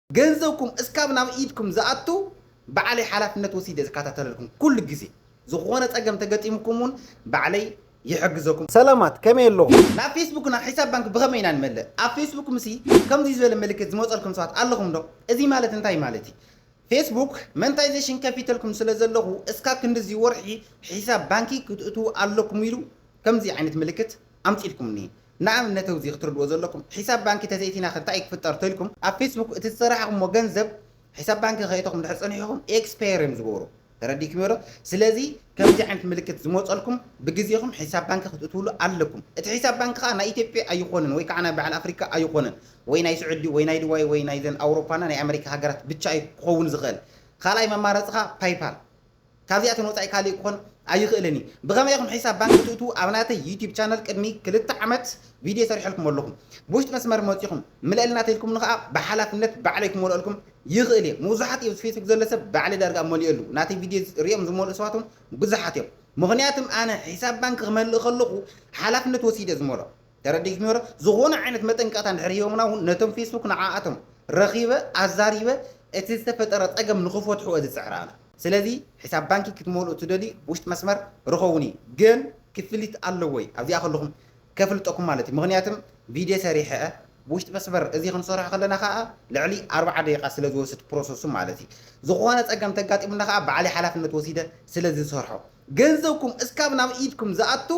ገንዘብኩም እስካብ ናብ ኢድኩም ዝኣቱ ባዕለይ ሓላፍነት ወሲደ ዝከታተለልኩም ኩሉ ግዜ ዝኾነ ፀገም ተገጢምኩምን ባዕለይ ይሕግዘኩም። ሰላማት ከመይ ኣለኹም? ናብ ፌስቡክ ናብ ሒሳብ ባንክ ብኸመይ ኢና ንመልእ? ኣብ ፌስቡክ ምሲ ከምዚ ዝበለ ምልክት ዝመፀልኩም ሰባት ኣለኹም ዶ? እዚ ማለት እንታይ ማለት እዩ? ፌስቡክ መንታይዜሽን ከፊተልኩም ስለ ዘለኹ እስካብ ክንዲዚ ወርሒ ሒሳብ ባንኪ ክትእትዉ ኣለኩም ኢሉ ከምዚ ዓይነት ምልክት ኣምፂልኩም እኒአ። ንኣብነት እዚ ክትርድዎ ዘለኩም ሒሳብ ባንኪ ተዘይቲና እንታይ ክፍጠር ተልኩም ኣብ ፌስቡክ እቲ ዝሰራሕኩሞ ገንዘብ ሒሳብ ባንኪ ከይተኩም ድሕር ፀኒሕኩም ኤክስፓየር እዮም ዝገብሩ ተረዲኩም ዶ? ስለዚ ከምዚ ዓይነት ምልክት ዝመፀልኩም ብግዜኹም ሒሳብ ባንኪ ክትእትውሉ ኣለኩም። እቲ ሒሳብ ባንኪ ከዓ ናይ ኢትዮጵያ ኣይኮነን ወይ ከዓ ናይ በዓል ኣፍሪካ ኣይኮነን ወይ ናይ ስዑዲ ወይ ናይ ዱባይ ወይ ናይ ዘን ኣውሮፓና ናይ ኣሜሪካ ሃገራት ብቻ ክኸውን ዝኽእል። ካልኣይ መማረፅኻ ፓይፓል ካብዚኣተን ወፃኢ ካሊእ ክኾን ኣይኽእልን እዩ። ብኸመይ ኢኹም ሒሳብ ባንኪ ትእትዉ? ኣብ ናተይ ዩቲብ ቻነል ቅድሚ 2 ዓመት ቪድዮ ሰሪሕልኩም ኣለኹም። ብውሽጢ መስመር መፂኹም ምልአልና ተኢልኩም ንኸዓ ብሓላፍነት ባዕለይ ክመልአልኩም ይኽእል እየ። መብዛሕትኡ ፌስቡክ ዘሎ ሰብ ባዕለይ ዳርጋ መሊአሉ ናተይ ቪድዮ ሪኦም ዝመልኡ ሰባቶም ብዙሓት እዮም። ምክንያቱም ኣነ ሒሳብ ባንኪ ክመልእ ከለኹ ሓላፍነት ወሲደ ዝመልኦ ተረዲእኩም ዶ? ዝኾነ ዓይነት መጠንቀቕታ እንድሕር ሂቦምና እውን ነቶም ፌስቡክ ንዓኣቶም ረኺበ ኣዛሪበ እቲ ዝተፈጠረ ፀገም ንኽፈትሕዎ ዝፅዕር ኣነ። ስለዚ ሒሳብ ባንኪ ክትመልኡ ትደልዩ ውሽጢ መስመር ረኸቡኒ፣ ግን ክፍሊት ኣለወይ ኣብዚኣ ከለኹም ከፍልጠኩም ማለት እዩ። ምክንያቱም ቪድዮ ሰሪሐ ውሽጢ መስመር እዚ ክንሰርሖ ከለና ከዓ ልዕሊ 40 ደቂቃ ስለ ዝወስድ ፕሮሰሱ ማለት እዩ። ዝኾነ ፀገም ተጋጢሙና ከዓ ባዕለይ ሓላፍነት ወሲደ ስለ ዝሰርሖ ገንዘብኩም እስካብ ናብ ኢድኩም ዝኣቱ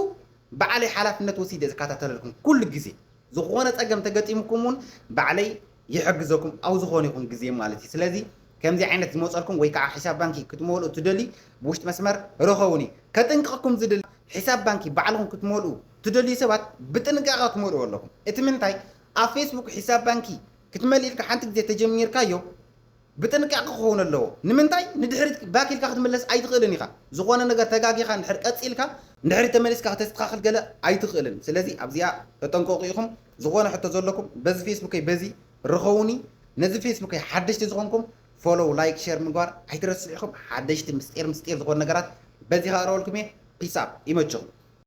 ባዕለይ ሓላፍነት ወሲደ ዝከታተለልኩም ኩሉ ግዜ ዝኾነ ፀገም ተገጢምኩም እውን ባዕለይ ይሕግዘኩም ኣብ ዝኾነ ይኹን ግዜ ማለት እዩ። ስለዚ ከምዚ ዓይነት ዝመፀልኩም ወይ ከዓ ሒሳብ ባንኪ ክትመልኡ ትደልዩ ብውሽጢ መስመር ረኸቡኒ። ከጥንቅቐኩም ዝድሊ ሒሳብ ባንኪ ባዕልኩም ክትመልኡ ትደልዩ ሰባት ብጥንቃቐ ትመልኡ ኣለኩም። እቲ ምንታይ ኣብ ፌስቡክ ሒሳብ ባንኪ ክትመልእ ኢልካ ሓንቲ ግዜ ተጀሚርካዮ ብጥንቃቐ ክኸውን ኣለዎ። ንምንታይ ንድሕሪት ባክ ኢልካ ክትመለስ ኣይትኽእልን ኢኻ። ዝኾነ ነገር ተጋጊኻ ንድሕር ቀፂልካ ንድሕሪት ተመሊስካ ከተስተኻኽል ገለ ኣይትኽእልን። ስለዚ ኣብዚኣ ተጠንቀቑ ኢኹም። ዝኾነ ሕቶ ዘለኩም በዚ ፌስቡከይ በዚ ረኸቡኒ። ነዚ ፌስቡከይ ሓደሽቲ ዝኾንኩም ፎሎው ላይክ ሼር ምግባር ኣይትረስዑ ኢኹም። ሓደሽቲ ምስጢር ዝኾኑ ነገራት በዚ ከቕረበልኩም እየ። ፒስ ኣፕ ይመችኹም።